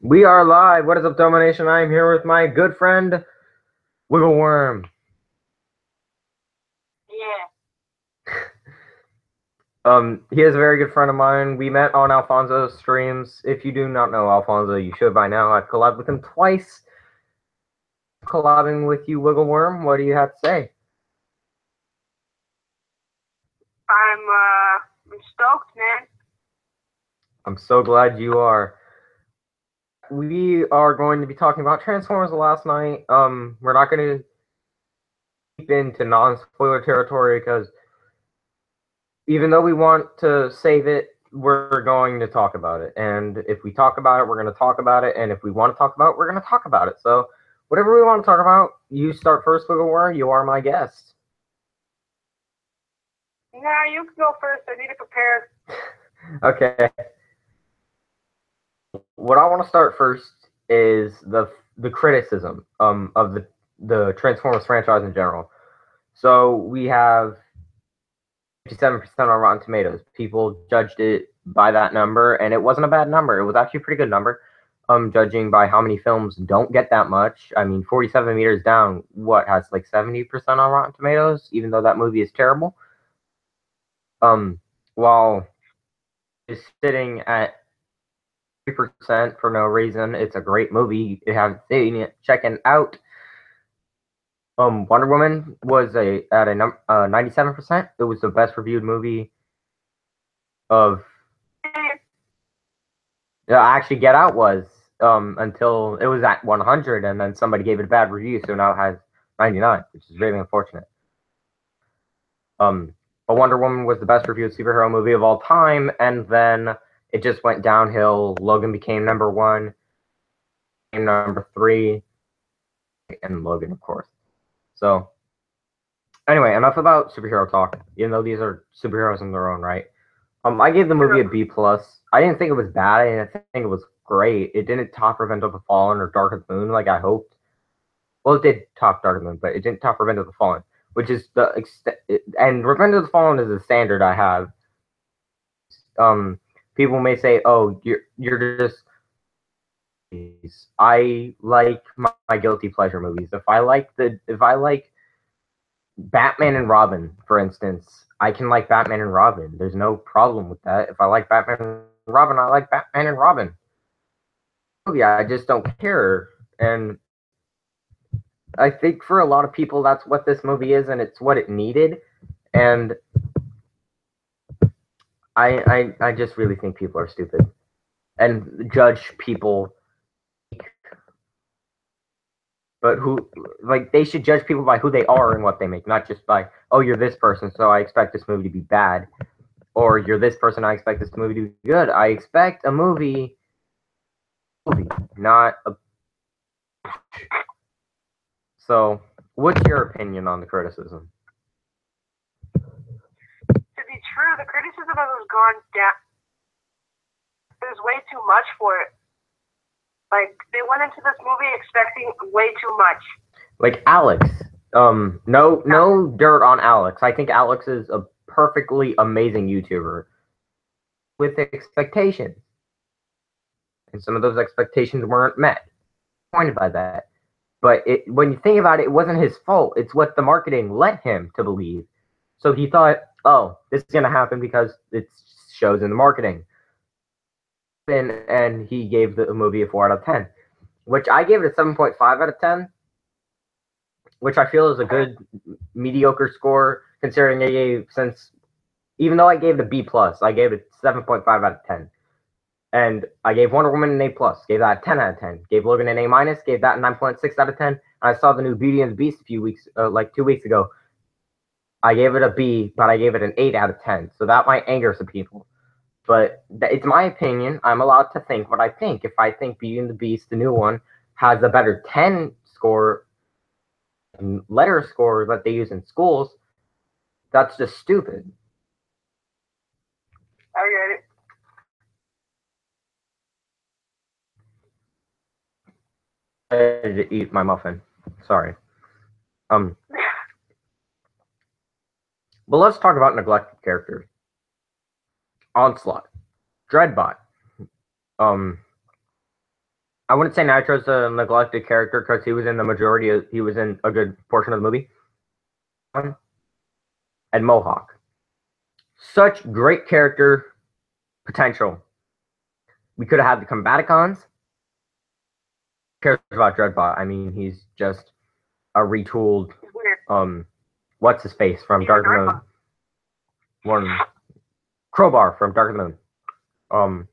We are live. What is up, Domination? I am here with my good friend, Wiggleworm. Yeah. He is a very good friend of mine. We met on Alfonso's streams. If you do not know Alfonso, you should by now. I've collabed with him twice. Collabing with you, Wiggleworm. What do you have to say? I'm stoked, man. I'm so glad you are. We are going to be talking about Transformers last night. We're not going to deep into non-spoiler territory because even though we want to save it, we're going to talk about it. And if we talk about it, we're going to talk about it. And if we want to talk about it, we're going to talk about it. So whatever we want to talk about, you start first, Wiggleworm. You are my guest. Nah, you can go first. I need to prepare. Okay. What I want to start first is the criticism of the Transformers franchise in general. So we have 57% on Rotten Tomatoes. People judged it by that number, and it wasn't a bad number. It was actually a pretty good number. Judging by how many films don't get that much. I mean, 47 Meters Down, what, has like 70% on Rotten Tomatoes, even though that movie is terrible. While it's sitting at 3% for no reason. It's a great movie. You haven't seen it, check it out. Wonder Woman was at a 97%. It was the best reviewed movie of. Actually, Get Out was until it was at 100, and then somebody gave it a bad review, so now it has 99, which is really unfortunate. But Wonder Woman was the best reviewed superhero movie of all time, and then it just went downhill. Logan became number one, became number three, and Logan, of course. So, anyway, enough about superhero talk. Even though these are superheroes in their own right. I gave the movie a B plus. I didn't think it was bad. I didn't think it was great. It didn't top Revenge of the Fallen or Dark of the Moon like I hoped. Well, it did top Dark of the Moon, but it didn't top Revenge of the Fallen, which is the extent. And Revenge of the Fallen is the standard I have. People may say, "Oh, you're just." I like my guilty pleasure movies. If I like Batman and Robin, for instance, I can like Batman and Robin. There's no problem with that. If I like Batman and Robin, I like Batman and Robin. Yeah, I just don't care. And I think for a lot of people, that's what this movie is, and it's what it needed. And I just really think people are stupid and judge people. But who, like, they should judge people by who they are and what they make, not just by, oh, you're this person, so I expect this movie to be bad. Or you're this person, I expect this movie to be good. I expect a movie, not a. So, what's your opinion on the criticism? To be true, the criticism has gone down. There's way too much for it. Like, they went into this movie expecting way too much. Like Alex. No dirt on Alex. I think Alex is a perfectly amazing YouTuber with expectations. And some of those expectations weren't met. Pointed by that. But when you think about it, it wasn't his fault. It's what the marketing led him to believe. So he thought, oh, this is going to happen because it shows in the marketing. And he gave the movie a 4 out of 10, which I gave it a 7.5 out of 10, which I feel is a good mediocre score considering I gave, since even though I gave it a B plus, I gave it 7.5 out of 10. And I gave Wonder Woman an A plus, gave that a 10 out of 10. Gave Logan an A minus, gave that a 9.6 out of 10. And I saw the new Beauty and the Beast a few weeks, like 2 weeks ago. I gave it a B, but I gave it an 8 out of 10. So that might anger some people. But it's my opinion. I'm allowed to think what I think. If I think Beauty and the Beast, the new one, has a better 10 score, letter score that they use in schools, that's just stupid. I get it. I had to eat my muffin. Sorry. But let's talk about neglected characters. Onslaught, Dreadbot, I wouldn't say Nitro's a neglected character because he was in the majority of, he was in a good portion of the movie. And Mohawk. Such great character potential. We could have had the Combaticons. Who cares about Dreadbot? I mean, he's just a retooled, what's his face from Dark of the Moon? One Crowbar from Dark of the Moon.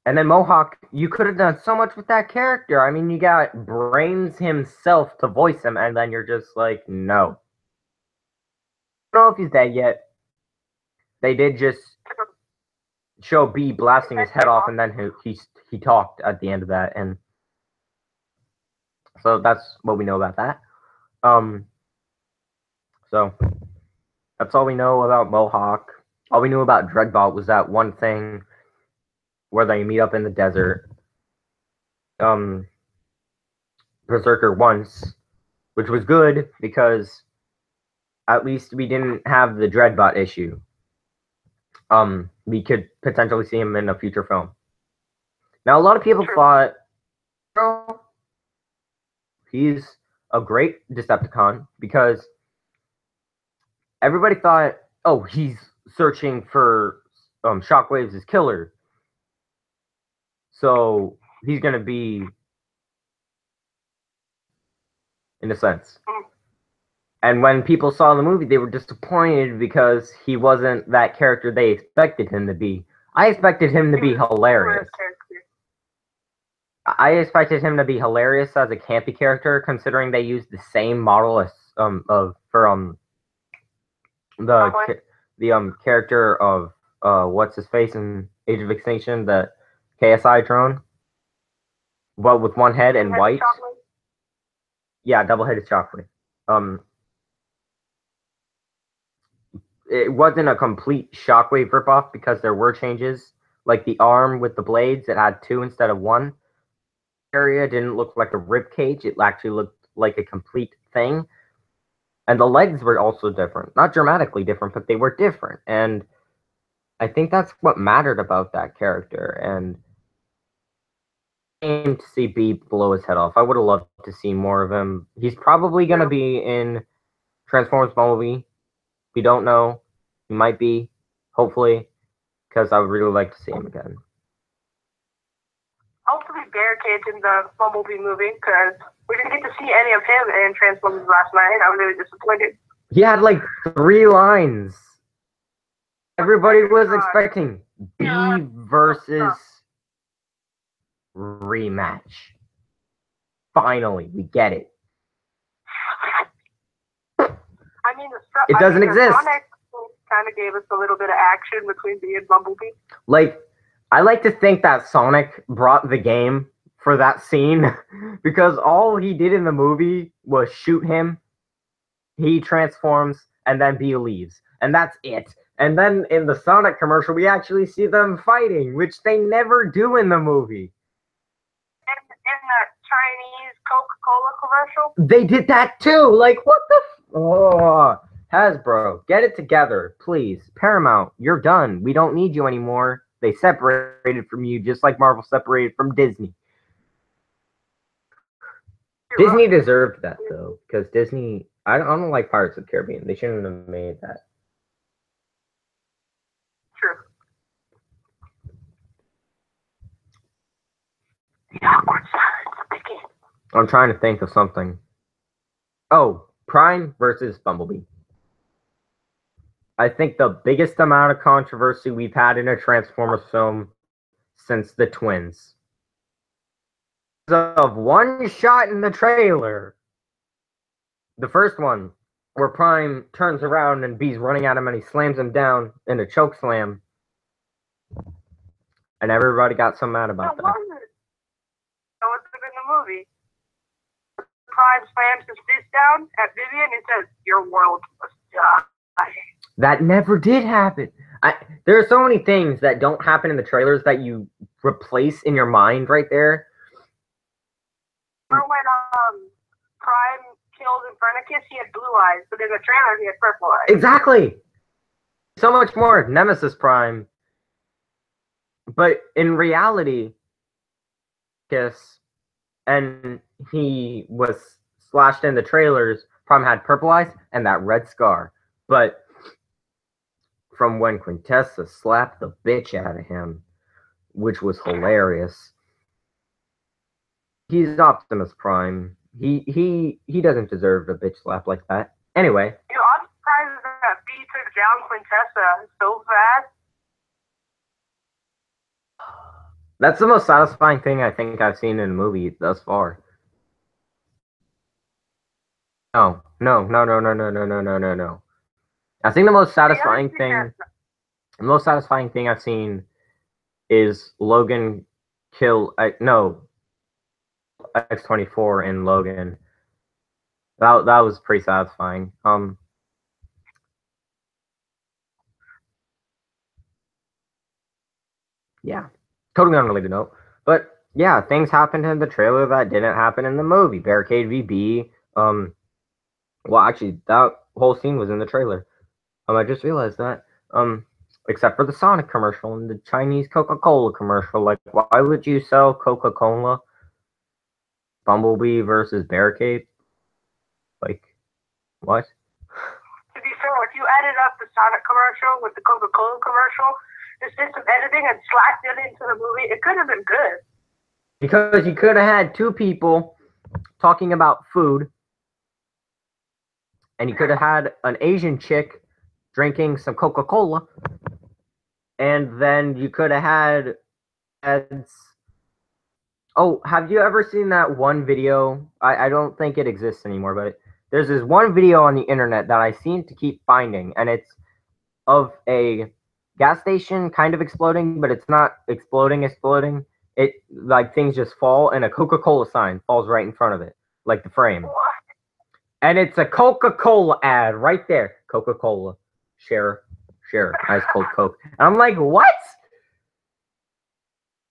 And then Mohawk, you could have done so much with that character. I mean, you got Brains himself to voice him, and then you're just like, no. I don't know if he's dead yet. They did just show B blasting his head off, and then he talked at the end of that, and so that's what we know about that. So that's all we know about Mohawk. All we knew about Dreadbot was that one thing where they meet up in the desert. Berserker once, which was good because at least we didn't have the Dreadbot issue. We could potentially see him in a future film. Now, a lot of people thought, oh, he's a great Decepticon because everybody thought, oh, he's searching for Shockwave's killer. So he's going to be, in a sense. And when people saw the movie, they were disappointed because he wasn't that character they expected him to be. I expected him to be hilarious. I expected him to be hilarious as a campy character, considering they used the same model as the character of what's his face in Age of Extinction, the KSI drone, but with one head and white. Yeah, double-headed Shockwave. It wasn't a complete Shockwave ripoff because there were changes, like the arm with the blades. It had two instead of one. Area didn't look like a rib cage. It actually looked like a complete thing. And the legs were also different. Not dramatically different, but they were different. And I think that's what mattered about that character. And to see B blow his head off. I would have loved to see more of him. He's probably going to be in Transformers Bumblebee. We don't know. He might be, hopefully, because I would really like to see him again. Hopefully Barricades in the Bumblebee movie, because we didn't get to see any of him in Transformers last night. I was really disappointed. He had like 3 lines. Everybody was expecting B versus rematch. Finally, we get it. I mean, it doesn't exist. Sonic kind of gave us a little bit of action between B and Bumblebee. Like, I like to think that Sonic brought the game for that scene because all he did in the movie was shoot him, he transforms, and then B leaves. And that's it. And then in the Sonic commercial, we actually see them fighting, which they never do in the movie. And in the Chinese Coca-Cola commercial? They did that too. Like, what the oh, Hasbro, get it together, please. Paramount, you're done. We don't need you anymore. They separated from you just like Marvel separated from Disney. Disney deserved that, though, because Disney... I don't like Pirates of the Caribbean. They shouldn't have made that. True. The awkward silence begins. I'm trying to think of something. Oh, Prime versus Bumblebee. I think the biggest amount of controversy we've had in a Transformers film since the Twins. Of one shot in the trailer. The first one, where Prime turns around and B's running at him and he slams him down in a choke slam. And everybody got so mad about that. That was in the movie. Prime slams his fist down at Vivian and says, "Your world must die." That never did happen. There are so many things that don't happen in the trailers that you replace in your mind right there. Or when Prime killed Infernicus, he had blue eyes, but in the trailer he had purple eyes. Exactly. So much more. Nemesis Prime. But in reality, kiss, and he was slashed in the trailers. Prom had purple eyes and that red scar. But from when Quintessa slapped the bitch out of him, which was hilarious. He's Optimus Prime. He doesn't deserve a bitch slap like that. Anyway. I'm surprised that B took down Quintessa so fast. That's the most satisfying thing I think I've seen in a movie thus far. No. I think the most satisfying thing I've seen is Logan kill X-24 in Logan. That was pretty satisfying. Yeah. Totally unrelated note. But yeah, things happened in the trailer that didn't happen in the movie. Barricade VB. Well, actually, that whole scene was in the trailer. I just realized that. Except for the Sonic commercial and the Chinese Coca-Cola commercial. Like, why would you sell Coca-Cola? Bumblebee versus Barricade? Like, what? To be fair, if you added up the Sonic commercial with the Coca-Cola commercial, just did some editing and slapped it into the movie, it could have been good. Because you could have had two people talking about food, and you could have had an Asian chick drinking some Coca-Cola, and then you could have had ads. Oh, have you ever seen that one video? I don't think it exists anymore, but there's this one video on the internet that I seem to keep finding, and it's of a gas station kind of exploding, but it's not exploding. It, like, things just fall, and a Coca-Cola sign falls right in front of it, like the frame. And it's a Coca-Cola ad right there. Coca-Cola. Share, ice cold Coke. And I'm like, what?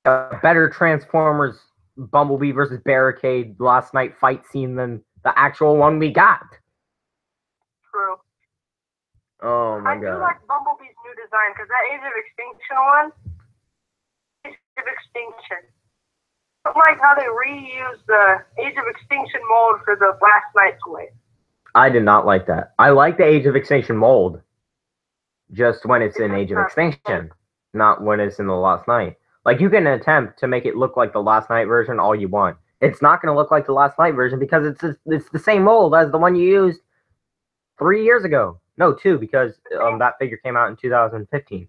A better Transformers Bumblebee versus Barricade last night fight scene than the actual one we got. True. Oh my god. I do like Bumblebee's new design, because that Age of Extinction one, Age of Extinction. I don't like how they reused the Age of Extinction mold for the Last Night toy. I did not like that. I like the Age of Extinction mold, just when it's in Age of Extinction, not when it's in the Last Night. Like, you can attempt to make it look like the Last Night version all you want. It's not going to look like the Last Night version because it's the same mold as the one you used 3 years ago. No, 2, because that figure came out in 2015. 2017,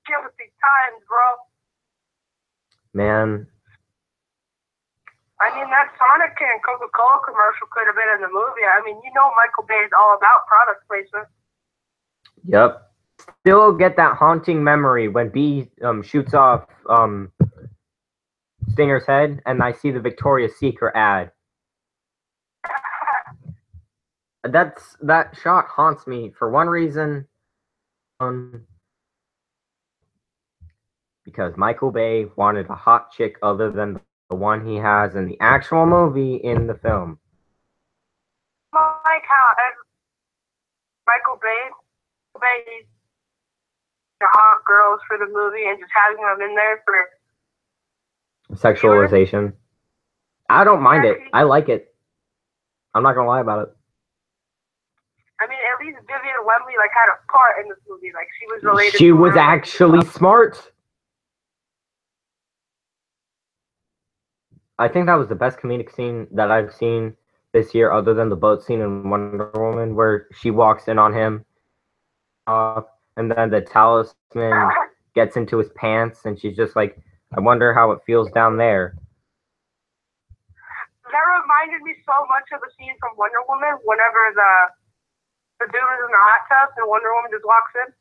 guilty times, bro. Man. I mean, that Sonic and Coca-Cola commercial could have been in the movie. I mean, you know Michael Bay is all about product placement. Yep. Still get that haunting memory when B shoots off Stinger's head, and I see the Victoria's Secret ad. That shot haunts me for one reason, because Michael Bay wanted a hot chick other than the one he has in the actual movie in the film. Like how Michael Bay the hot girls for the movie and just having them in there for sexualization. I don't mind it. I like it. I'm not gonna lie about it. I mean, at least Vivian Wembley had a part in this movie. Like, she was related. She was actually smart. I think that was the best comedic scene that I've seen this year, other than the boat scene in Wonder Woman, where she walks in on him, and then the talisman gets into his pants, and she's just like, I wonder how it feels down there. That reminded me so much of the scene from Wonder Woman, whenever the dude is in the hot tub and Wonder Woman just walks in.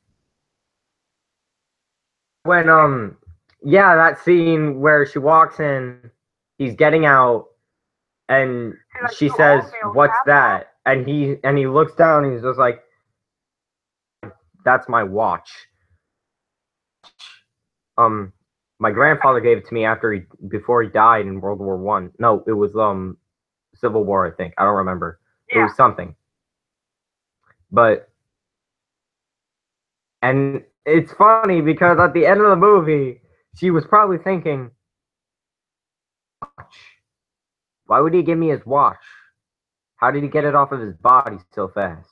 When, yeah, that scene where she walks in, he's getting out, and she says, "What's that?" And he looks down, and he's just like, "That's my watch." My grandfather gave it to me before he died in World War I. No, it was Civil War, I think. I don't remember. Yeah. It was something. And it's funny because at the end of the movie, she was probably thinking, watch. Why would he give me his watch? How did he get it off of his body so fast?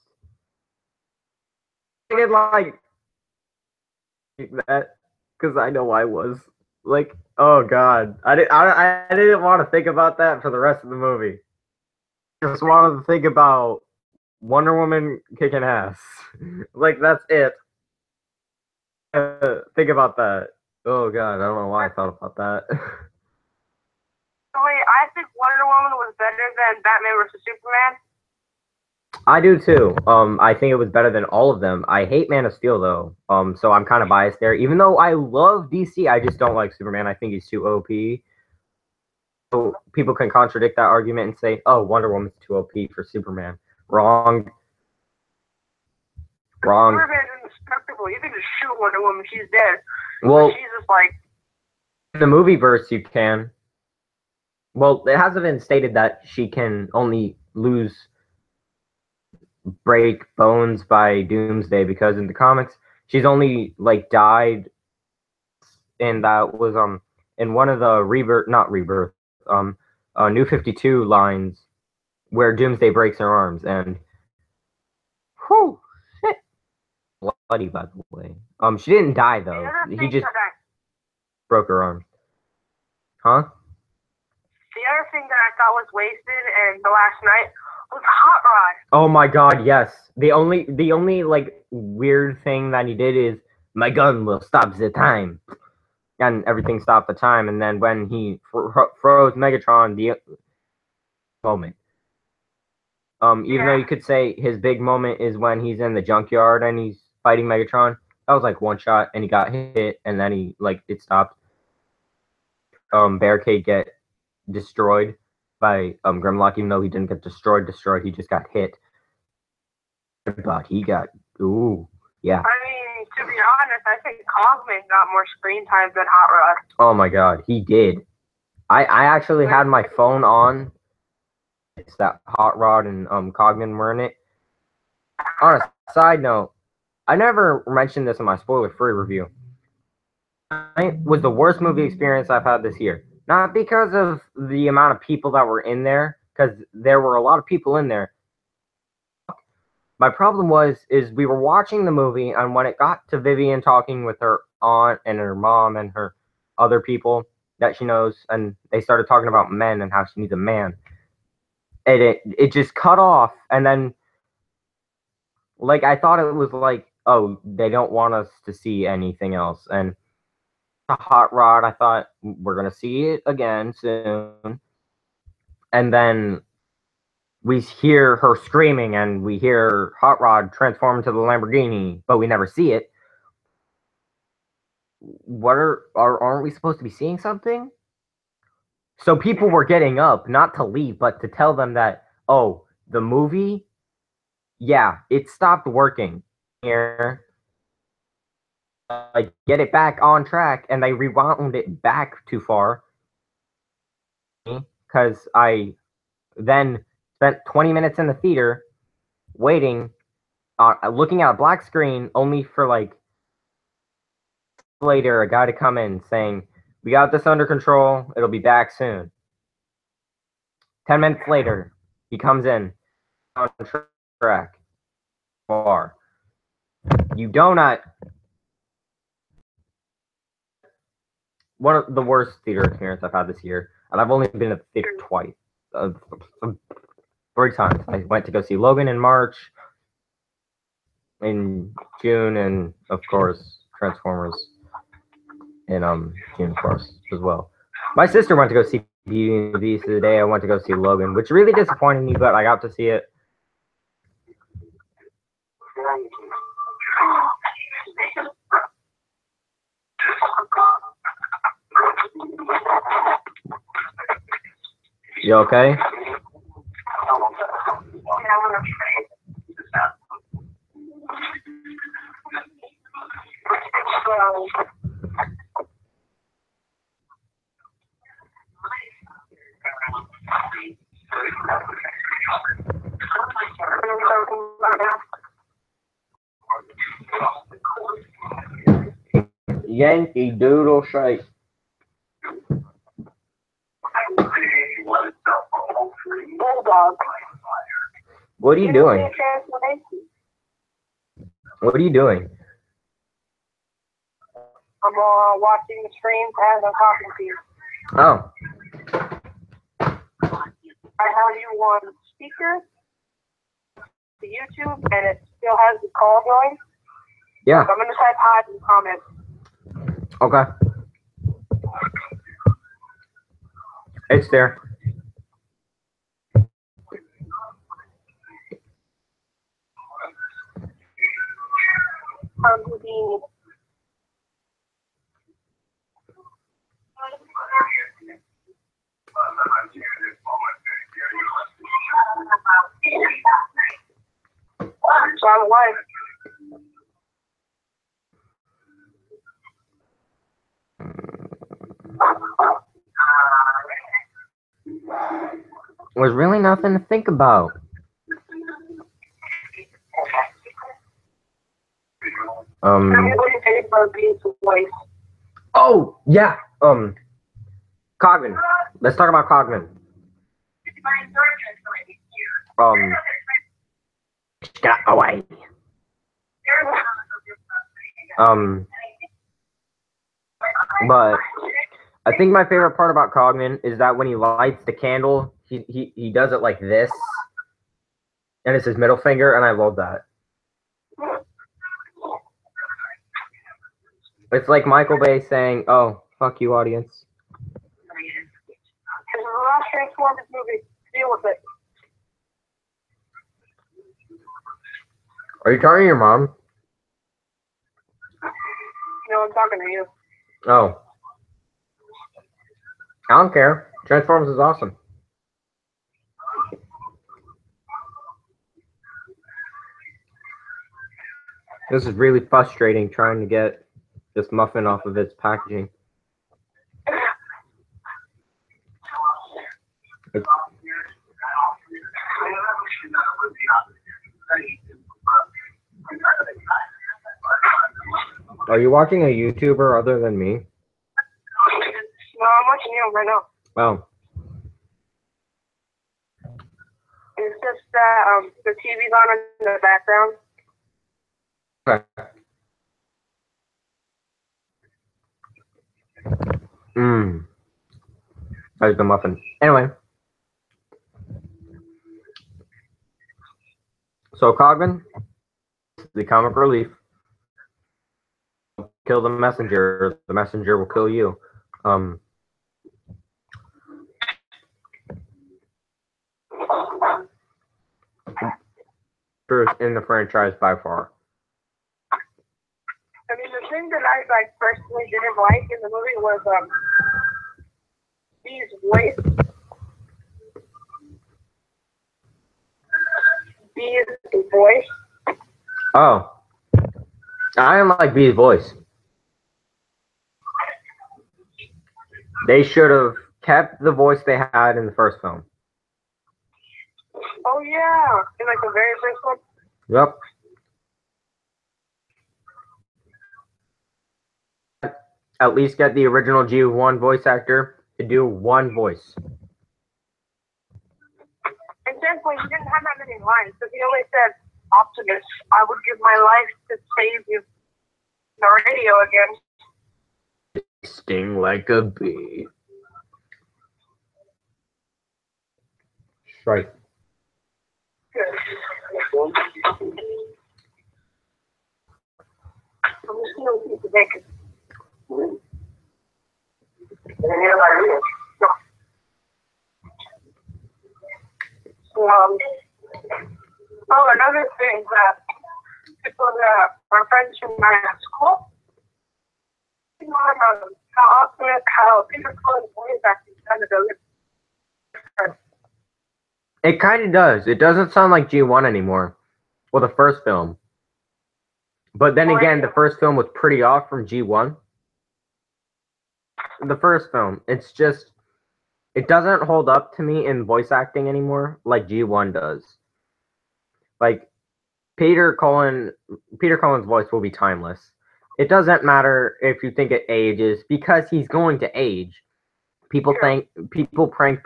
I did like that because I know I was like, oh god, I didn't want to think about that for the rest of the movie. I just wanted to think about Wonder Woman kicking ass. Like that's it. Think about that. Oh god, I don't know why I thought about that. Wait, I think Wonder Woman was better than Batman vs Superman. I do too. I think it was better than all of them. I hate Man of Steel though. So I'm kind of biased there. Even though I love DC, I just don't like Superman. I think he's too OP. So people can contradict that argument and say, "Oh, Wonder Woman's too OP for Superman." Wrong. Wrong. Superman's indestructible. You can just shoot Wonder Woman, she's dead. Well, she's just like in the movie verse, you can. Well, it hasn't been stated that she can only break bones by Doomsday, because in the comics she's only like died, and that was in one of the New 52 lines where Doomsday breaks her arms, and whew, shit, bloody by the way. She didn't die though. He just broke her arms. Huh? The other thing that I thought was wasted in The Last Knight was Hot Rod. Oh my god, yes. The only like weird thing that he did is my gun will stop the time, and everything stopped the time. And then when he froze Megatron, the moment. Even though you could say his big moment is when he's in the junkyard and he's fighting Megatron. That was like one shot, and he got hit, and then it stopped. Barricade get destroyed by Grimlock, even though he didn't get destroyed, he just got hit. But he got yeah. I mean, to be honest, I think Cogman got more screen time than Hot Rod. Oh my god, he did. I actually had my phone on. It's that Hot Rod and Cogman were in it. On a side note, I never mentioned this in my spoiler-free review. It was the worst movie experience I've had this year. Not because of the amount of people that were in there, because there were a lot of people in there. My problem is we were watching the movie, and when it got to Vivian talking with her aunt and her mom and her other people that she knows, and they started talking about men and how she needs a man, and it just cut off, and then like I thought it was like, oh, they don't want us to see anything else. And Hot Rod, I thought we're gonna see it again soon, and then we hear her screaming, and we hear Hot Rod transform into the Lamborghini, but we never see it. Aren't we supposed to be seeing something? So people were getting up, not to leave, but to tell them that, oh, the movie, yeah, it stopped working here. Get it back on track, and they rewound it back too far. Because I then spent 20 minutes in the theater waiting, looking at a black screen, only for like later a guy to come in saying, "We got this under control. It'll be back soon." 10 minutes later, he comes in on track. Far. You donut. One of the worst theater experiences I've had this year, and I've only been to the theater twice, 3 times. I went to go see Logan in March, in June, and of course Transformers in June, of course, as well. My sister went to go see Beauty and the Beast the day I went to go see Logan, which really disappointed me, but I got to see it. You okay? Yankee Doodle shake. Bulldog. What are you doing? What are you doing? I'm watching the stream as I'm talking to you. Oh. I have you on speaker to YouTube, and it still has the call going. Yeah. So I'm gonna type hi in the comments. Okay. It's there. Houdini. So I'm live. Was really nothing to think about. Everybody's ready for Bean's voice. Oh yeah. Cogman. Let's talk about Cogman. Get away. But I think my favorite part about Cogman is that when he lights the candle, he does it like this, and it's his middle finger, and I love that. It's like Michael Bay saying, "Oh, fuck you, audience." This is the last Transformers movie. Deal with it. Are you talking to your mom? No, I'm talking to you. Oh. I don't care. Transformers is awesome. This is really frustrating trying to get this muffin off of its packaging. Are you watching a YouTuber other than me? No, I'm watching you right now. Oh. It's just that the TV's on in the background. Okay. There's the muffin. Anyway. So Cogman, the comic relief. Kill the messenger will kill you. In the franchise by far. I mean, the thing that I personally didn't like in the movie was Bee's voice. Bee's voice. Oh. I don't like Bee's voice. They should have kept the voice they had in the first film. Oh yeah, in like the very first one. Yep. At least get the original G1 voice actor to do one voice. And thankfully, he didn't have that many lines, because he only said, "Optimus, I would give my life to save you." The radio again. Sting like a bee. Strike. Good. I'm just going to keep the bacon. Oh, another thing that people that our friends from my school, how often, how Peter Cullen's voice acting sounded a little different. It kind of does. It doesn't sound like G1 anymore. Well, the first film. But then again, the first film was pretty off from G1. The first film, it's just, it doesn't hold up to me in voice acting anymore like G1 does. Like, Peter Cullen's voice will be timeless. It doesn't matter if you think it ages because he's going to age. People prank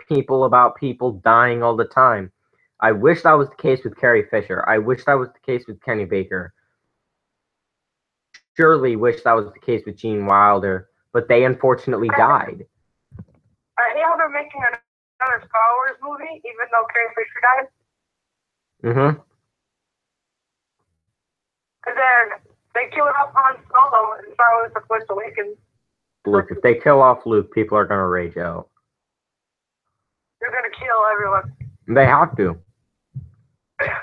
people about people dying all the time. I wish that was the case with Carrie Fisher. I wish that was the case with Kenny Baker. Surely wish that was the case with Gene Wilder, but they unfortunately died. I hate how they're making another Star Wars movie, even though Carrie Fisher died. Mm-hmm. And then they killed off Han Solo in Star Wars: The Force Awakens. Look, if they kill off Luke, people are gonna rage out. They're gonna kill everyone. They have to.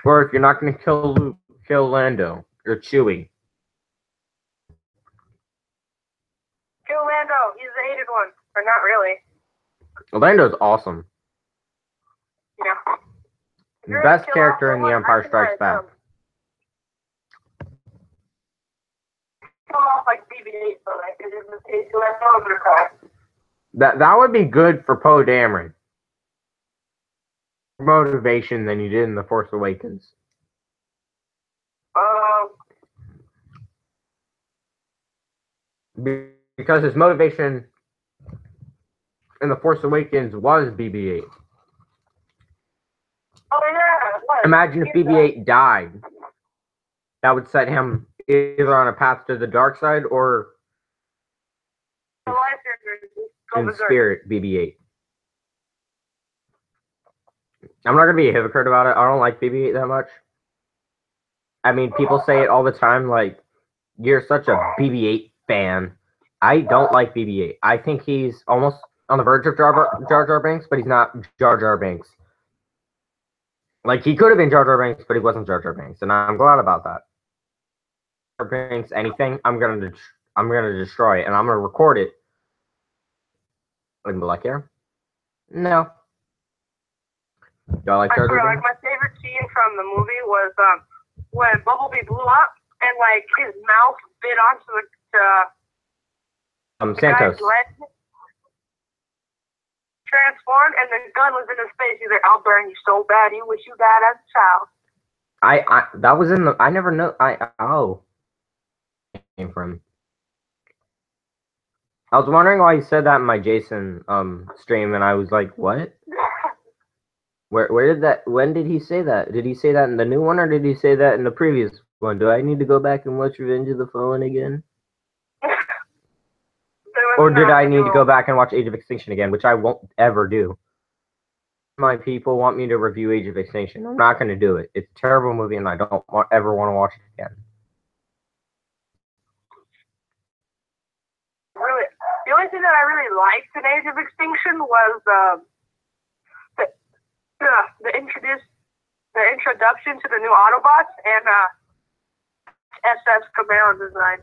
Or if you're not gonna kill Luke, kill Lando or Chewie. Kill Lando. He's the hated one, or not really. Lando's awesome. Yeah. Best character in The Empire Strikes Back. Kill off like BB-8, so like it just takes less over the crack. That would be good for Poe Dameron. Motivation than you did in The Force Awakens. Because his motivation in The Force Awakens was BB-8. Oh yeah. What? Imagine if BB-8 died. That would set him either on a path to the dark side or in spirit BB-8. I'm not going to be a hypocrite about it. I don't like BB-8 that much. I mean, people say it all the time, like, you're such a BB-8 fan. I don't like BB-8. I think he's almost on the verge of Jar Jar Binks, but he's not Jar Jar Binks. Like, he could have been Jar Jar Binks, but he wasn't Jar Jar Binks, and I'm glad about that. Jar Jar Binks, anything, I'm gonna destroy it, and I'm gonna record it. And be like, yeah, no. Do I like Jar Jar Binks? My favorite scene from the movie was when Bumblebee blew up and like his mouth bit onto the Santos. guy's leg. Transformed, and the gun was in his face. He's like, "I'll burn you so bad, you wish you died as a child." That was in the. I never know. Came from. I was wondering why he said that in my Jason stream, and I was like, what? Where did that? When did he say that? Did he say that in the new one, or did he say that in the previous one? Do I need to go back and watch Revenge of the Fallen again? Or did I need to go back and watch Age of Extinction again, which I won't ever do. My people want me to review Age of Extinction. I'm not going to do it. It's a terrible movie, and I don't ever want to watch it again. Really, the only thing that I really liked in Age of Extinction was the introduction to the new Autobots and SS Camaro design.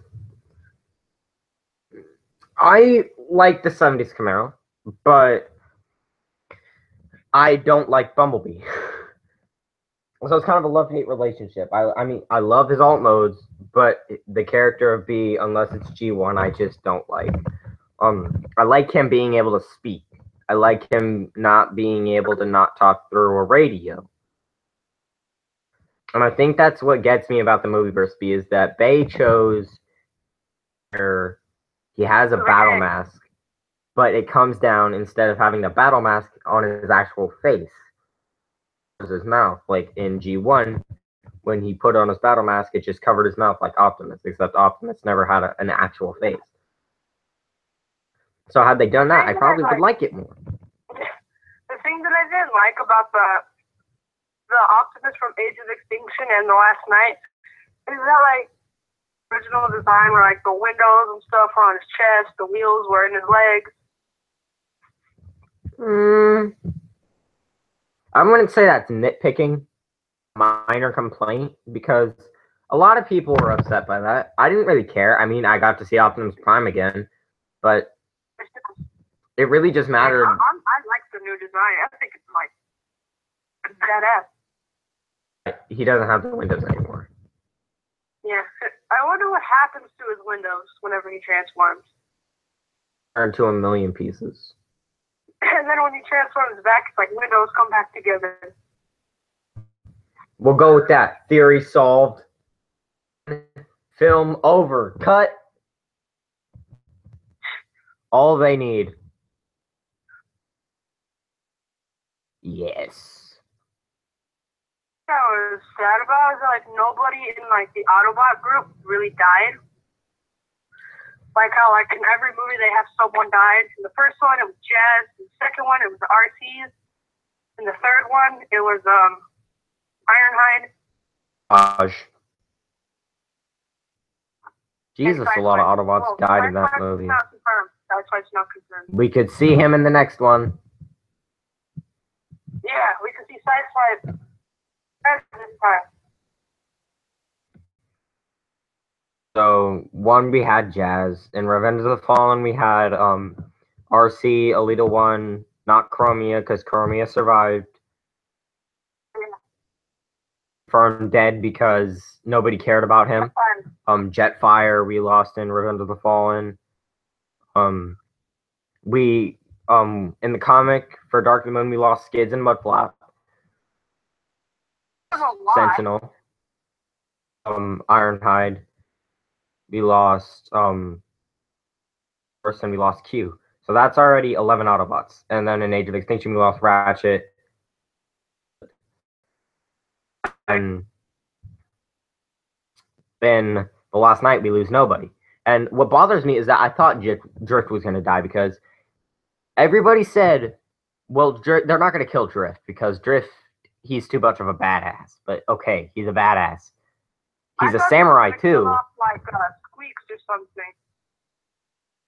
I like the 70s Camaro, but I don't like Bumblebee. So it's kind of a love-hate relationship. I mean, I love his alt modes, but the character of B, unless it's G1, I just don't like. I like him being able to speak. I like him not being able to not talk through a radio. And I think that's what gets me about the movieverse B is that Bay chose her. He has a battle mask, but it comes down instead of having the battle mask on his actual face, his mouth. Like in G1, when he put on his battle mask, it just covered his mouth like Optimus, except Optimus never had an actual face. So had they done that, I probably would like it more. The thing that I didn't like about the Optimus from Age of Extinction and The Last Knight is that like original design where like the windows and stuff were on his chest, the wheels were in his legs. I wouldn't say that's nitpicking, minor complaint, because a lot of people were upset by that. I didn't really care. I mean, I got to see Optimus Prime again, but it really just mattered. I like the new design. I think it's like badass. He doesn't have the windows anymore. Yeah. I wonder what happens to his windows whenever he transforms. Turn to a million pieces. And then when he transforms back, it's like windows come back together. We'll go with that. Theory solved. Film over. Cut. All they need. Yes. What I was sad about is that, like, nobody in, like, the Autobot group really died. Like how, like, in every movie they have someone died. In the first one, it was Jazz. In the second one, it was the RCs. In the third one, it was, Ironhide. Jesus, a lot of Autobots died in that movie. Not confirmed. That's why it's not confirmed. We could see him in the next one. Yeah, we could see Sideswipe this time. So, one, we had Jazz. In Revenge of the Fallen, we had RC, Alita 1, not Chromia, because Chromia survived. Confirmed dead because nobody cared about him. Jetfire, we lost in Revenge of the Fallen. We in the comic for Dark of the Moon, we lost Skids and Mudflap. Sentinel. Ironhide. We lost first, and we lost Q. So that's already 11 Autobots. And then in Age of Extinction, we lost Ratchet. And then the last night, we lose nobody. And what bothers me is that I thought Drift was going to die because everybody said, well, they're not going to kill Drift because Drift, he's too much of a badass. But okay, he's a badass. He's a samurai too. Like Squeaks or something.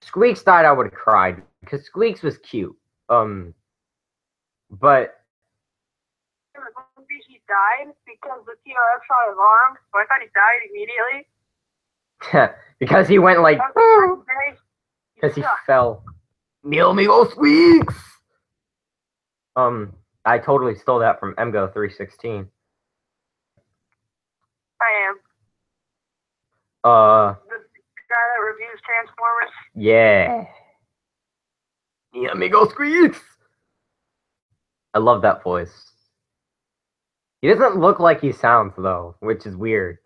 Squeaks died, I would have cried because Squeaks was cute. But he died because the TRF shot his arm, so I thought he died immediately. because he went like, because he fell. Mil Amigo Squeaks! I totally stole that from Emgo 316. I am. The guy that reviews Transformers? Yeah. Mil Amigo Squeaks! I love that voice. He doesn't look like he sounds, though, which is weird.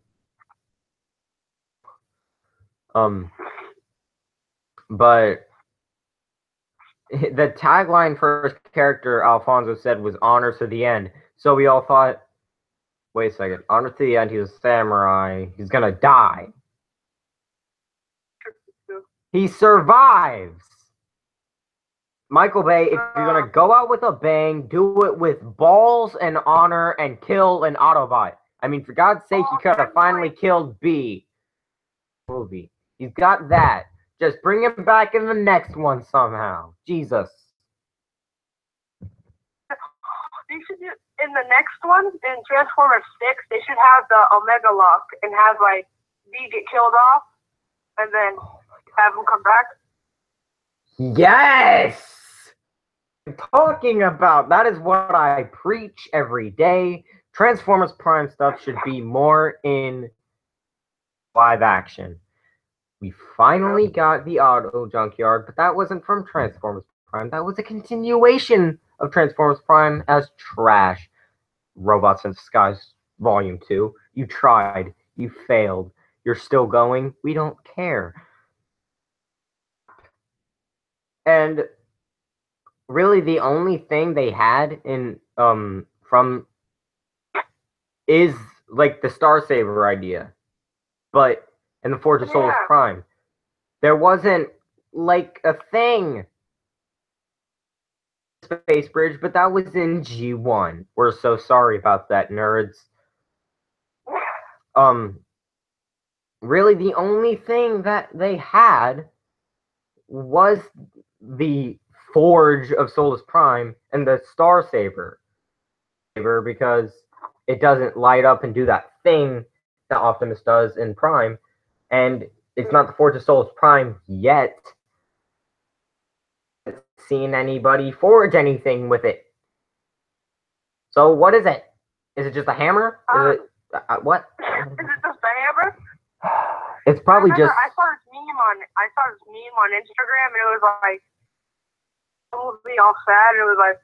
But the tagline for his character, Alfonso said, was honor to the end. So we all thought, wait a second, honor to the end, he's a samurai, he's gonna die. He survives! Michael Bay, if you're gonna go out with a bang, do it with balls and honor and kill an Autobot. I mean, for God's sake, you could have finally killed B. Movie. He's got that. Just bring him back in the next one somehow. Jesus. They should do, in the next one, in Transformers 6, they should have the Omega Lock and have, like, B get killed off and then have him come back. Yes! I'm talking about. That is what I preach every day. Transformers Prime stuff should be more in live action. We finally got the Auto Junkyard, but that wasn't from Transformers Prime. That was a continuation of Transformers Prime as trash. Robots in Disguise Volume 2. You tried. You failed. You're still going. We don't care. And really the only thing they had in from is like the Star Saver idea. But in the Forge of Souls Prime, there wasn't like a thing. Space Bridge, but that was in G1. We're so sorry about that, nerds. Really the only thing that they had was the Forge of Solus Prime and the Star Saver. Because it doesn't light up and do that thing that Optimus does in Prime. And it's not the Forge of Solus Prime yet. I haven't seen anybody forge anything with it. So what is it? Is it just a hammer? Is it what? Is it just a hammer? It's probably just. I saw this meme on Instagram, and it was like, it was me all sad, and it was like,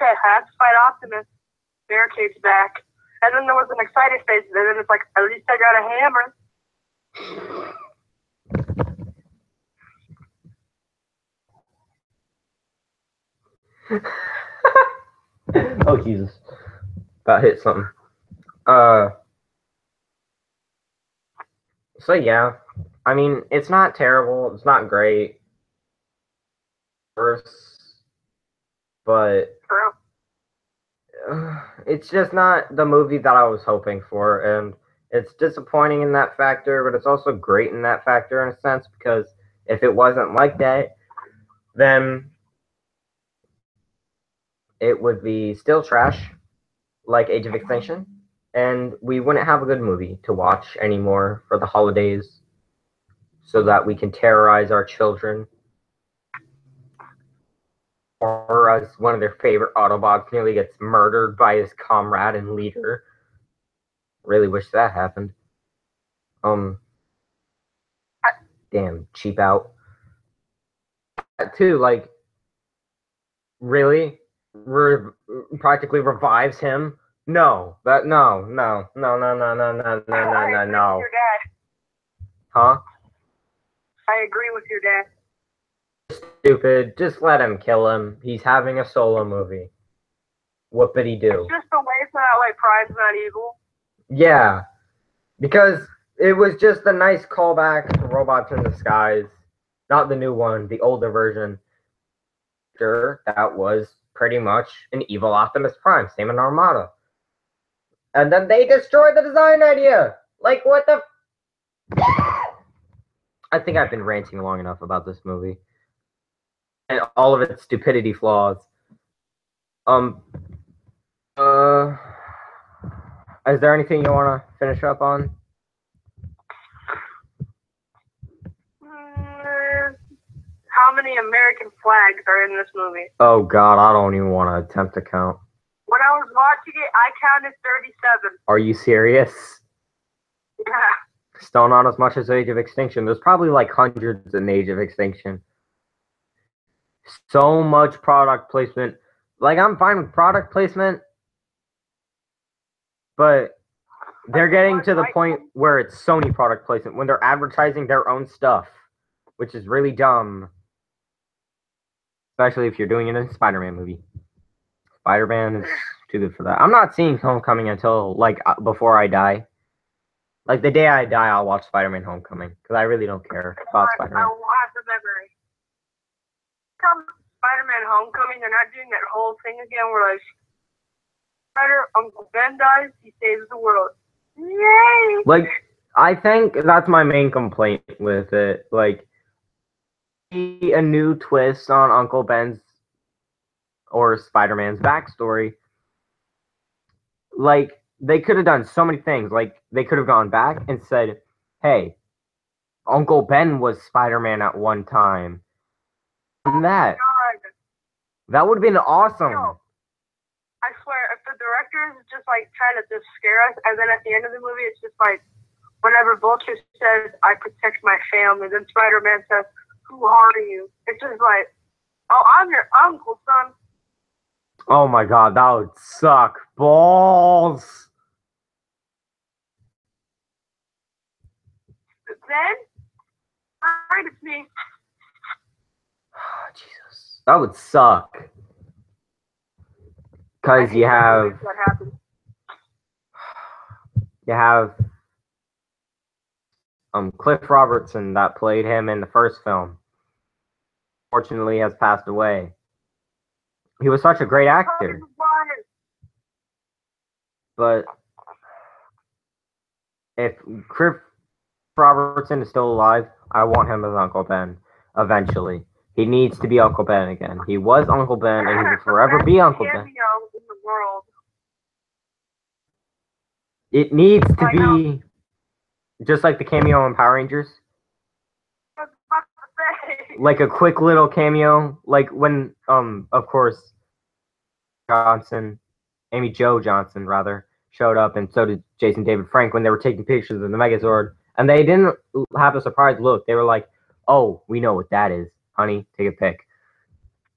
okay, I have to fight Optimus. Barricade's back. And then there was an excited face, and then it's like, at least I got a hammer. Oh Jesus, that hit something. So yeah, I mean, it's not terrible. It's not great. Worse, but True. it's just not the movie that I was hoping for, and it's disappointing in that factor. But it's also great in that factor in a sense because if it wasn't like that, then it would be still trash, like Age of Extinction, and we wouldn't have a good movie to watch anymore for the holidays, so that we can terrorize our children. Or as one of their favorite Autobots nearly gets murdered by his comrade and leader. Really wish that happened. Damn, cheap out. Too, like, really? Practically revives him? No. No. Your dad. Huh? I agree with your dad. Stupid. Just let him kill him. He's having a solo movie. Whoopity do. It's just a way so that way Pride's not evil. Yeah. Because it was just a nice callback to Robots in Disguise. Not the new one, the older version. Sure, that was pretty much an evil Optimus Prime, same in Armada. And then they destroyed the design idea! Like, what the... I think I've been ranting long enough about this movie. And all of its stupidity flaws. Is there anything you want to finish up on? How many American flags are in this movie? Oh God, I don't even want to attempt to count. When I was watching it, I counted 37. Are you serious? Yeah. Still not as much as Age of Extinction. There's probably like hundreds in Age of Extinction. So much product placement. Like, I'm fine with product placement, but they're getting to the point where it's Sony product placement, when they're advertising their own stuff, which is really dumb. Especially if you're doing it in a Spider-Man movie. Spider-Man is too good for that. I'm not seeing Homecoming until, like, before I die. Like, the day I die, I'll watch Spider-Man Homecoming, because I really don't care about Spider-Man. I will have the memory. Come Spider-Man Homecoming, they're not doing that whole thing again where, like, Uncle Ben dies, he saves the world. Yay! Like, I think that's my main complaint with it. Like, a new twist on Uncle Ben's or Spider-Man's backstory. Like, they could have done so many things. Like, they could have gone back and said, hey, Uncle Ben was Spider-Man at one time. And that would have been awesome. No. I swear, if the director is just, like, trying to just scare us, and then at the end of the movie, it's just like, whenever Vulture says, I protect my family, then Spider-Man says, who are you? It's just like, oh, I'm your uncle, son. Oh my God, that would suck balls. Then, alright, it's me. Jesus, that would suck. Because you have Cliff Robertson that played him in the first film. Fortunately, has passed away. He was such a great actor. But if Cliff Robertson is still alive, I want him as Uncle Ben eventually. He needs to be Uncle Ben again. He was Uncle Ben, and he will forever be Uncle Ben. It needs to be just like the cameo in Power Rangers. Like a quick little cameo, like when, of course, Amy Jo Johnson, rather, showed up, and so did Jason David Frank when they were taking pictures of the Megazord. And they didn't have a surprised look. They were like, oh, we know what that is. Honey, take a pic.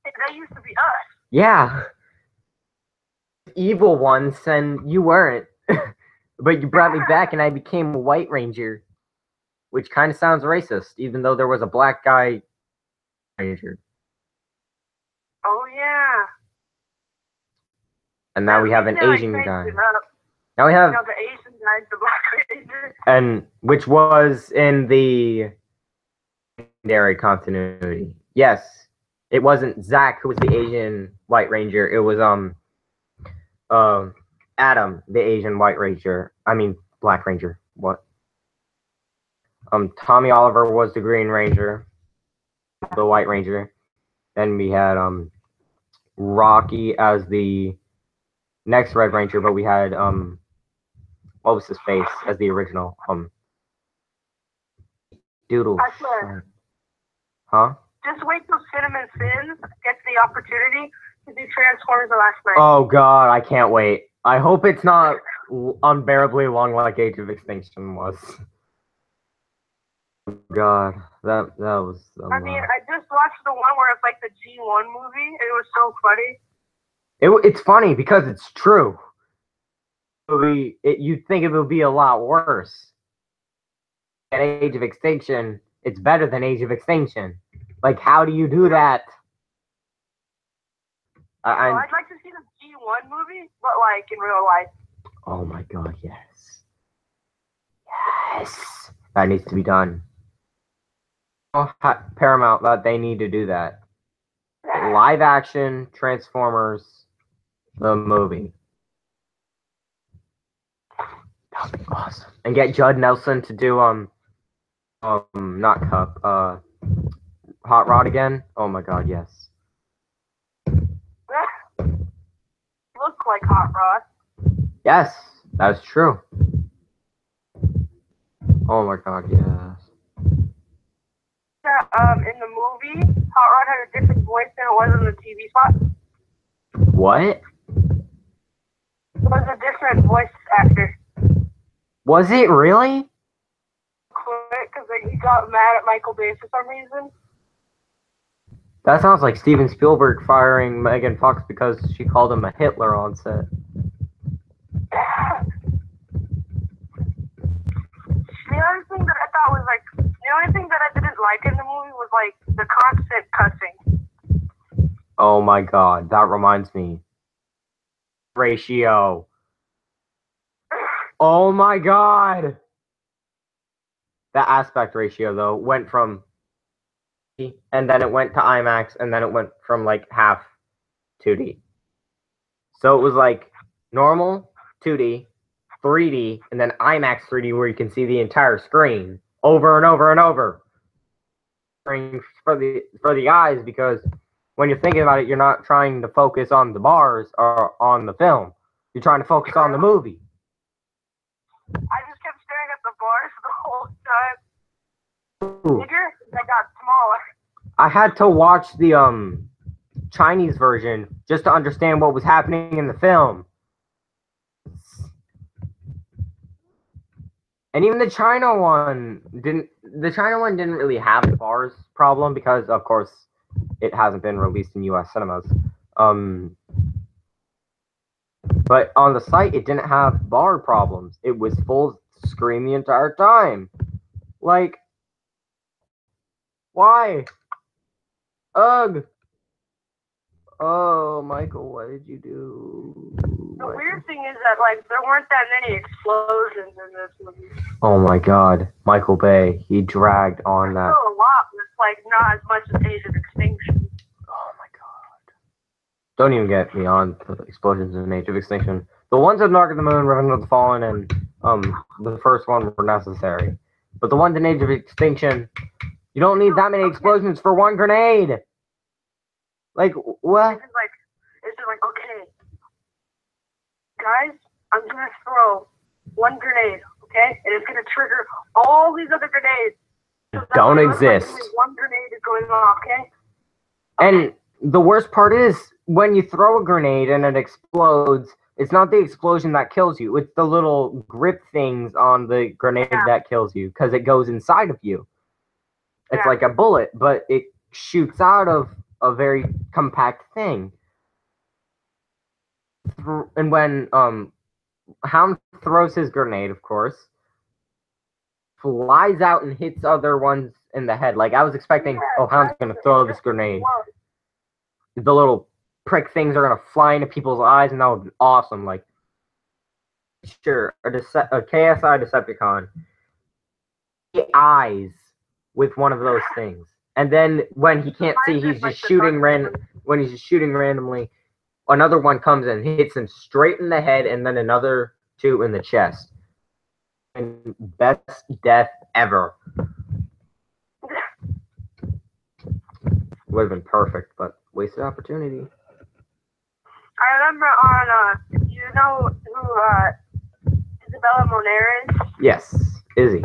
That used to be us. Yeah. Evil ones, and you weren't. But you brought me back, and I became a White Ranger. Which kind of sounds racist, even though there was a black guy Ranger. Oh, yeah. And now we have an Asian guy. Now we have the Asian guy's the Black Ranger. And which was in the secondary continuity. Yes. It wasn't Zach who was the Asian White Ranger. It was Adam, the Asian White Ranger. I mean Black Ranger. What? Tommy Oliver was the Green Ranger, the White Ranger. Then we had Rocky as the next Red Ranger, but we had what was his face as the original Doodle. I swear. Huh? Just wait till Cinnamon Sins gets the opportunity to do Transformers the Last Night. Oh God, I can't wait. I hope it's not unbearably long like Age of Extinction was. God, that was. I mean, I just watched the one where it's like the G1 movie. It was so funny. It's funny because it's true. You'd think it would be a lot worse. At Age of Extinction, it's better than Age of Extinction. Like, how do you do that? I'd like to see the G1 movie, but like in real life. Oh my God, yes. Yes. That needs to be done. Paramount that they need to do that. Live action Transformers, the movie. That would be awesome. And get Judd Nelson to do not Cup, Hot Rod again. Oh my God, yes. Look like Hot Rod. Yes, that's true. Oh my God, yes. In the movie, Hot Rod had a different voice than it was in the TV spot. What? It was a different voice actor. Was it really? Quit because he got mad at Michael Bay for some reason. That sounds like Steven Spielberg firing Megan Fox because she called him a Hitler on set. The other thing that I thought was like, the only thing that I didn't like in the movie was like the constant cussing. Oh my God, that reminds me. Ratio. Oh my God. That aspect ratio though went from, and then it went to IMAX, and then it went from like half 2D. So it was like normal 2D, 3D, and then IMAX 3D where you can see the entire screen over and over and over. For the eyes, because when you're thinking about it, you're not trying to focus on the bars or on the film. You're trying to focus on the movie. I just kept staring at the bars the whole time. Ooh. Bigger, they got smaller. I had to watch the Chinese version just to understand what was happening in the film. And even the China one didn't really have the bars problem because of course it hasn't been released in US cinemas. But on the site it didn't have bar problems. It was full screen the entire time. Like, why? Ugh. Oh, Michael, what did you do? The weird thing is that, like, there weren't that many explosions in this movie. Oh my God, Michael Bay, he dragged on that. Still a lot, but it's like not as much as Age of Extinction. Oh my God. Don't even get me on the explosions in Age of Extinction. The ones at Dark of the Moon, Revenge of the Fallen, and the first one were necessary. But the ones in Age of Extinction, you don't need that many explosions for one grenade. Like, what? It's just like, okay, guys, I'm gonna throw one grenade, okay, and it's gonna trigger all these other grenades. So don't exist. Like one grenade is going off, okay? And the worst part is when you throw a grenade and it explodes. It's not the explosion that kills you. It's the little grip things on the grenade that kills you because it goes inside of you. It's like a bullet, but it shoots out of a very compact thing. And when Hound throws his grenade, of course, flies out and hits other ones in the head. Like I was expecting, oh, Hound's gonna throw this grenade. The little prick things are gonna fly into people's eyes, and that would be awesome. Like, sure, a KSI Decepticon eyes with one of those things, and then when he can't see, he's just shooting when he's just shooting randomly. Another one comes and hits him straight in the head, and then another two in the chest. And best death ever. Would have been perfect, but wasted opportunity. I remember on, you know who Isabella Moner is? Yes, Izzy.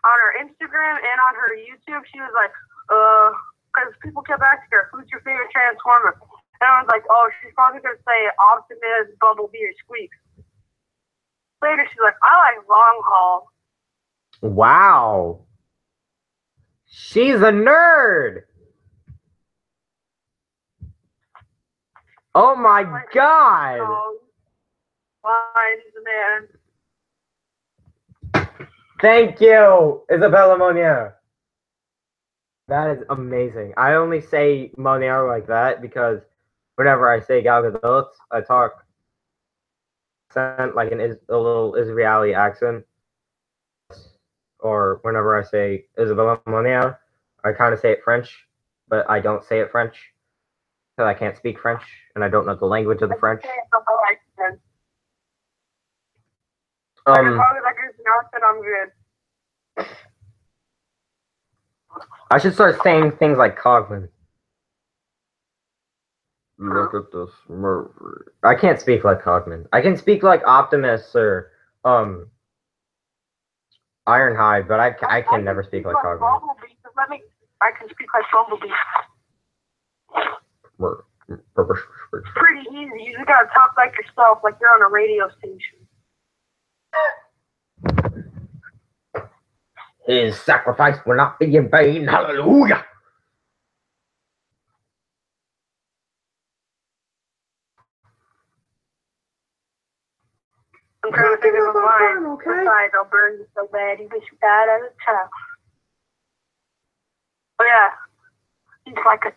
On her Instagram and on her YouTube, she was like, because people kept asking her, who's your favorite Transformer? And I was like, oh, she's probably going to say Optimus, Bumblebee, or Squeak. Later, she's like, I like Long Haul. Wow. She's a nerd. Oh my god. Why, man? Thank you, Isabella Moner. That is amazing. I only say Moner like that because whenever I say Gal Gadot, I talk like a little Israeli accent. Or whenever I say Isabella Moner, I kind of say it French, but I don't say it French because I can't speak French and I don't know the language of the French. As long as I can pronounce it, I'm good. I should start saying things like Cogman. Look at this murder. I can't speak like Cogman. I can speak like Optimus or Ironhide, but I can never speak like Cogman. I can speak like Bumblebee. It's pretty easy. You just gotta talk like yourself, like you're on a radio station. His sacrifice will not be in vain. Hallelujah. I'm trying to think of a line. Okay. Besides, I'll burn you so bad, you wish you died as a child. Oh yeah, he's like a.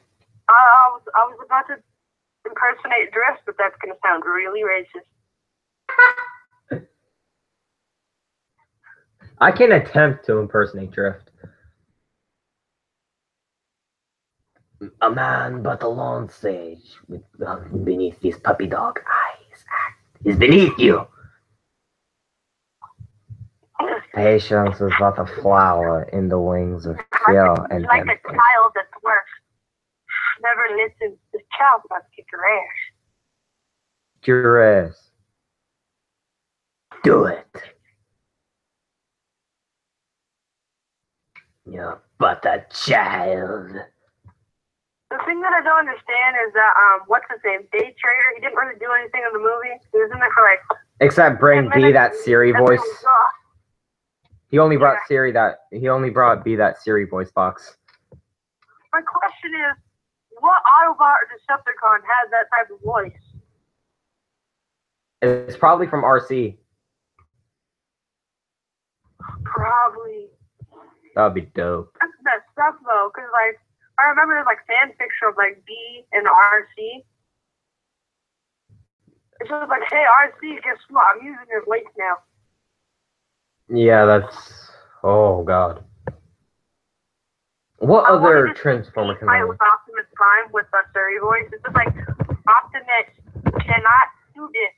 I was about to impersonate Drift, but that's gonna sound really racist. I can attempt to impersonate Drift. A man but a lone sage with beneath these puppy dog eyes is beneath you. Patience is but a flower in the wings of fear and like a child that's worse. Never listen. This child's about to kick your ass. Your ass. Do it. You're but a child. The thing that I don't understand is that what's his name? Day Trader. He didn't really do anything in the movie. He was in there for like. Except bring B that Siri voice. He only brought Siri that. He only brought B that Siri voice box. My question is, what Autobot or Decepticon has that type of voice? It's probably from RC. Probably. That'd be dope. That's messed up though, because like I remember there's like fan fiction of like B and RC. It's just like, hey RC, guess what? I'm using your voice now. Yeah, that's. Oh god. What other Transformer can I? With Optimus Prime with a Siri voice. It's just like Optimus cannot do this.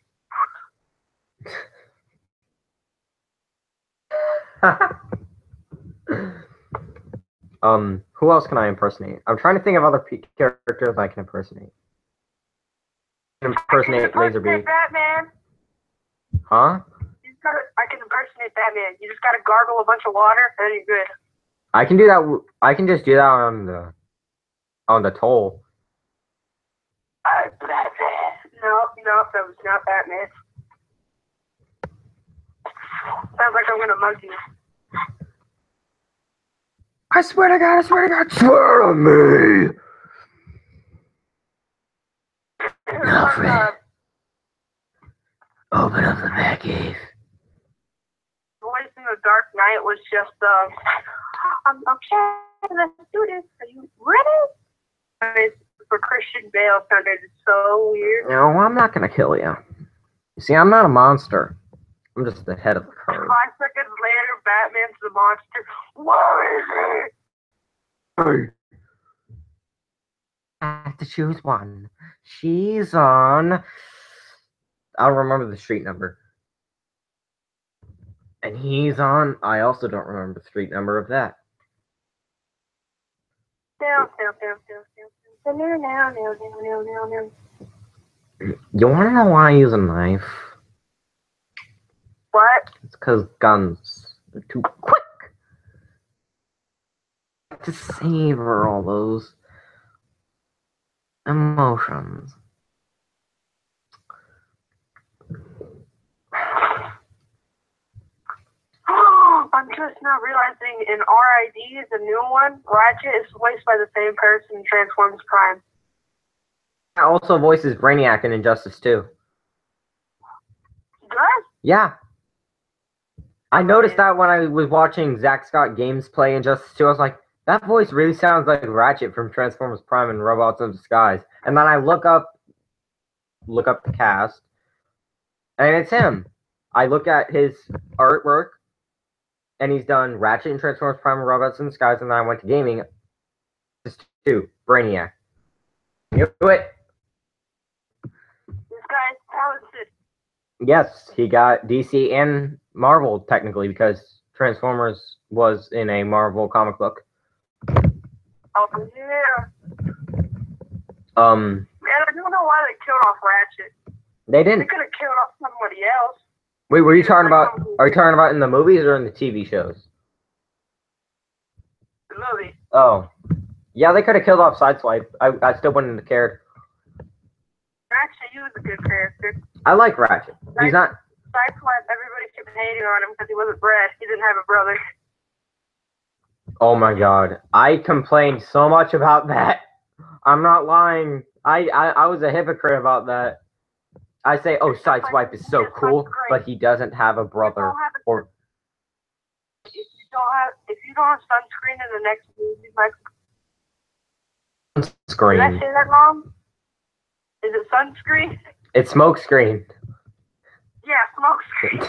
Who else can I impersonate? I'm trying to think of other characters I can impersonate. Impersonate Laserbeak. Batman. Huh? I can impersonate Batman. You just gotta gargle a bunch of water, and you're good. I can do that. I can just do that on the toll. Batman. No, that was not Batman. Sounds like I'm gonna mug you. I swear to God! I swear to God! Swear to me! Alfred, open up the Batcave. Voice in the Dark Knight was just okay, let's do this. Are you ready? for Christian Bale sounded so weird. No, I'm not gonna kill you. See, I'm not a monster. I'm just the head of the 5 herd. seconds later, Batman's the monster. Where is it? I have to choose one. She's on. I'll remember the street number. And he's on. I also don't remember the street number of that. Down. You want to know why I use a knife? What? It's because guns are too quick to savor all those emotions. I'm just now realizing in RID, the new one, Ratchet is voiced by the same person in Transformers Prime. It also voices Brainiac in Injustice 2. Good? Yeah. I noticed that when I was watching Zack Scott Games play Injustice 2. I was like, that voice really sounds like Ratchet from Transformers Prime and Robots in Disguise. And then I look up the cast, and it's him. I look at his artwork, and he's done Ratchet and Transformers Prime and Robots in Disguise, and then I went to gaming. Just 2, Brainiac. Knew it. This guy's talented. Yes, he got DC and Marvel technically because Transformers was in a Marvel comic book. Oh, yeah. Man, I don't know why they killed off Ratchet. They They didn't. could have killed off somebody else. Wait, were you talking about? Are you talking about in the movies or in the TV shows? The movie. Oh, yeah, they could have killed off Sideswipe. I still wouldn't have cared. Ratchet, he was a good character. I like Ratchet. He's not. Sideswipe, everybody kept hating on him because he wasn't bred. He didn't have a brother. Oh my god, I complained so much about that. I'm not lying. I was a hypocrite about that. I say, oh, Sideswipe is so cool, but he doesn't have a brother. Or If you don't have sunscreen in the next movie, like, screen. did I say that wrong? Is it sunscreen? It's smoke screen. Yeah, smoke screen.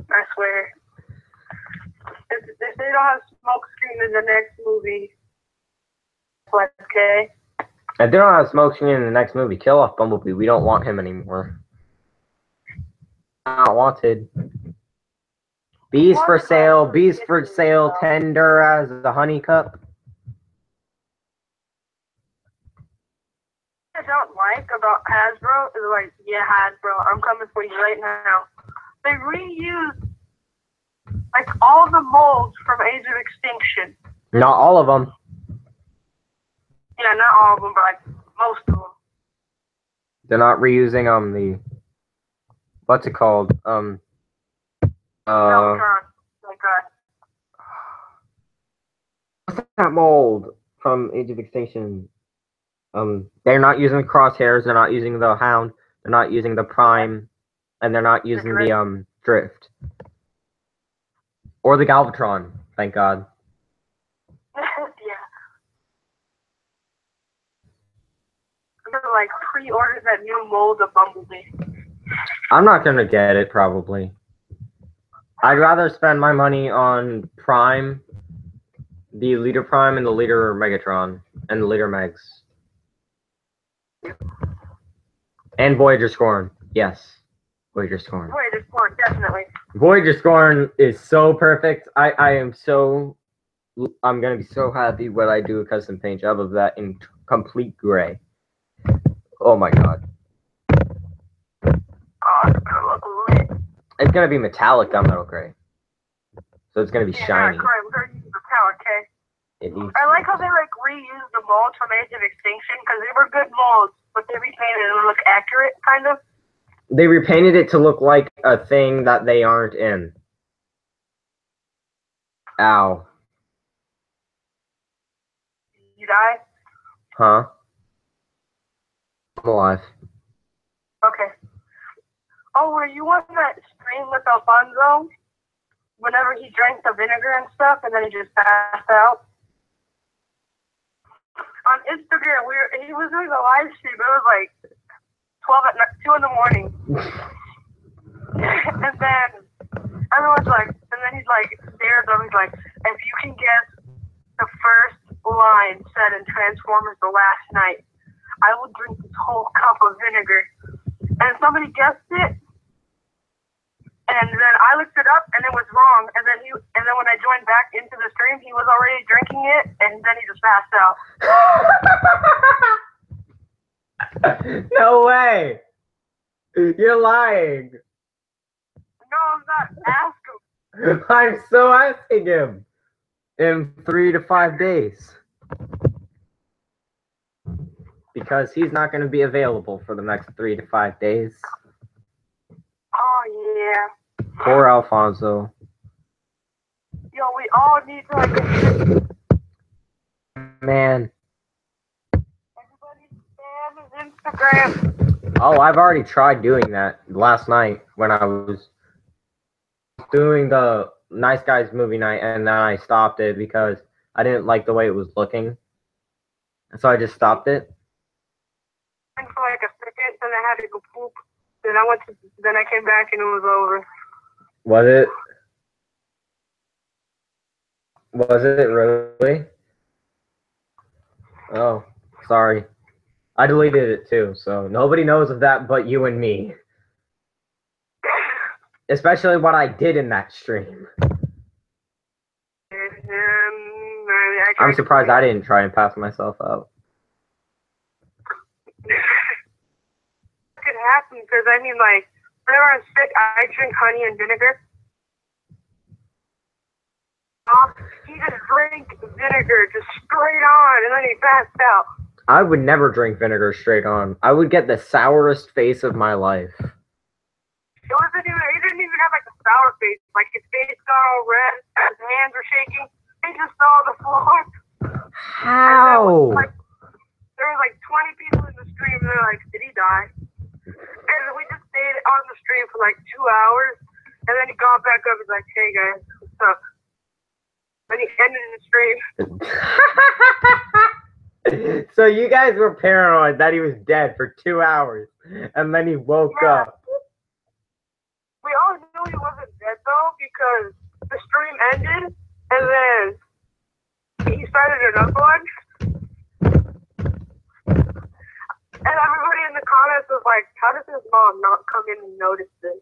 I swear. If they don't have smoke screen in the next movie, it's okay. If they don't have smoke screen in the next movie, kill off Bumblebee. We don't want him anymore. Not wanted. Bees for sale. Bees for sale. Tender as the honey cup. What I don't like about Hasbro is like, yeah, Hasbro, I'm coming for you right now. They reuse like all the molds from Age of Extinction. Not all of them. Yeah, not all of them, but like most of them. They're not reusing the what's it called? Megatron, like what's that mold from Age of Extinction? They're not using the crosshairs. They're not using the Hound. They're not using the Prime, and they're not using the Drift or the Galvatron. Thank God. yeah. I'm gonna like pre-order that new mold of Bumblebee. I'm not gonna get it probably. I'd rather spend my money on Prime, the Leader Prime, and the Leader Megatron, and the Leader Megs. And Voyager Scorn. Yes. Voyager Scorn. Voyager Scorn, definitely. Voyager Scorn is so perfect. I'm gonna be so happy when I do a custom paint job of that in complete gray. Oh my god. Oh, it's gonna look lit. It's gonna be metallic gunmetal gray. So it's gonna be shiny. Yeah, we're gonna use the power, okay? It needs I like how they like reused the molds from Age of Extinction because they were good molds, but they repainted it to look accurate, kind of. They repainted it to look like a thing that they aren't in. Ow. You die? Huh? I'm alive. Okay. Oh, were you on that stream with Alfonso? Whenever he drank the vinegar and stuff, and then he just passed out? on Instagram. He was doing a live stream. It was like 2 in the morning. And then everyone's like, and then he's like, stares at him. He's like, if you can guess the first line said in Transformers: The Last Night, I will drink this whole cup of vinegar. And somebody guessed it. And then I looked it up, and it was wrong. And then when I joined back into the stream, he was already drinking it, and then he just passed out. No way! You're lying. No, I'm not. Ask him. I'm so asking him. In 3 to 5 days. Because he's not going to be available for the next 3 to 5 days. Oh, yeah. Poor Alfonso. Yo, we all need to, like, man. Everybody spam his Instagram. Oh, I've already tried doing that last night when I was doing the Nice Guys movie night, and then I stopped it because I didn't like the way it was looking. And so I just stopped it. For like a second, then I had to go poop. Then I came back and it was over. Was it? Was it really? Oh, sorry. I deleted it too, so nobody knows of that but you and me. Especially what I did in that stream. I'm surprised I didn't try and pass myself out. It could happen because I mean, like, whenever I'm sick, I drink honey and vinegar. He just drank vinegar just straight on, and then he passed out. I would never drink vinegar straight on. I would get the sourest face of my life. He didn't even have like a sour face. Like his face got all red, his hands were shaking. He just fell on the floor. How? There was like 20 people in the stream, and they're like, did he die? And we just stayed on the stream for like 2 hours, and then he got back up. He's like, hey guys, what's up? And he ended the stream. So you guys were paranoid that he was dead for 2 hours, and then he woke up. We all knew he wasn't dead though, because the stream ended, and then he started another one. And everybody in the comments was like, how does his mom not come in and notice this?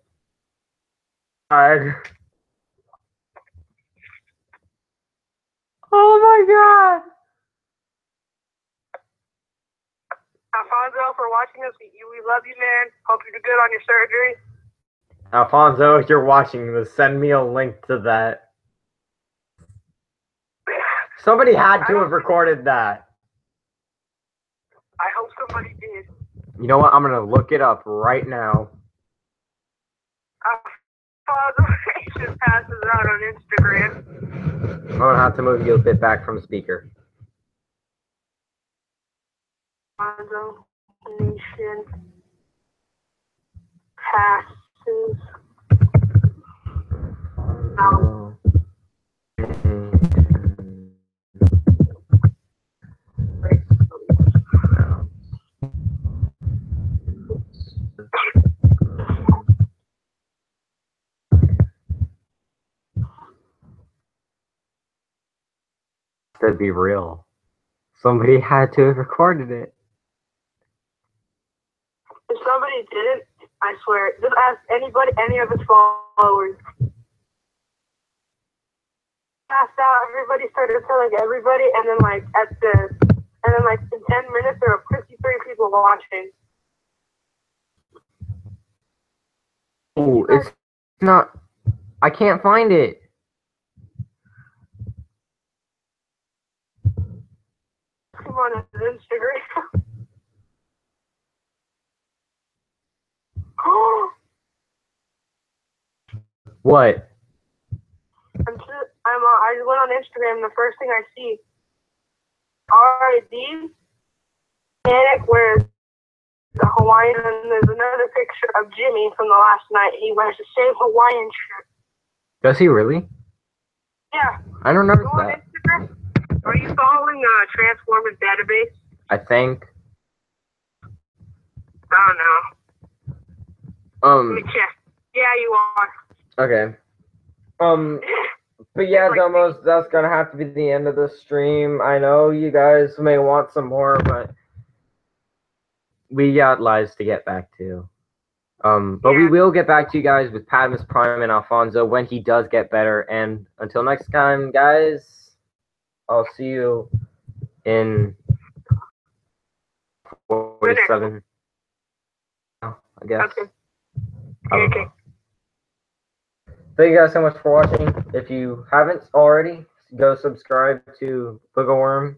Oh my god! Alfonso, for watching us, we love you, man. Hope you do good on your surgery. Alfonso, if you're watching this, send me a link to that. Somebody had to have recorded that. I hope somebody did. You know what? I'm going to look it up right now. Alfonso just passes out on Instagram. I'm going to have to move you a bit back from speaker. Alfonso Nation passes out. To be real. Somebody had to have recorded it. If somebody didn't, I swear, just ask anybody, any of his followers. Passed out, everybody started telling everybody, and then like in 10 minutes there were 53 people watching. Oh, it's not. I can't find it. Come on Instagram. What? I went on Instagram and the first thing I see, R.I.D. Panic wears the Hawaiian, and there's another picture of Jimmy from the last night. He wears the same Hawaiian shirt. Does he really? Yeah. I don't notice Go on that. Instagram. Or you go following Transformers database? I think. I don't know. Let me check. Yeah, you are. Okay. But yeah, Domos, that's gonna have to be the end of the stream. I know you guys may want some more, but we got lives to get back to. But we will get back to you guys with Padmus Prime and Alfonso when he does get better. And until next time, guys, I'll see you in 47. I guess. Okay. Thank you guys so much for watching. If you haven't already, go subscribe to Boogleworm.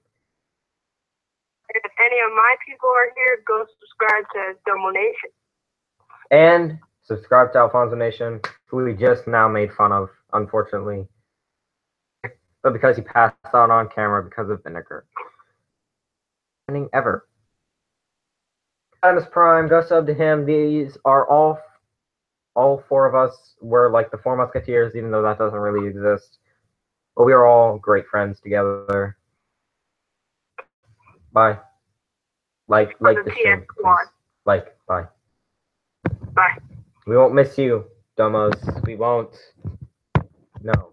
If any of my people are here, go subscribe to Domo Nation. And subscribe to Alfonso Nation, who we just now made fun of, unfortunately. But because he passed out on camera because of vinegar. Ever. Padmus Prime, go sub to him. These are all four of us were like the Four Musketeers, even though that doesn't really exist. But we are all great friends together. Bye. Like the stream, please. Bye. Bye. We won't miss you, Domos. We won't. No.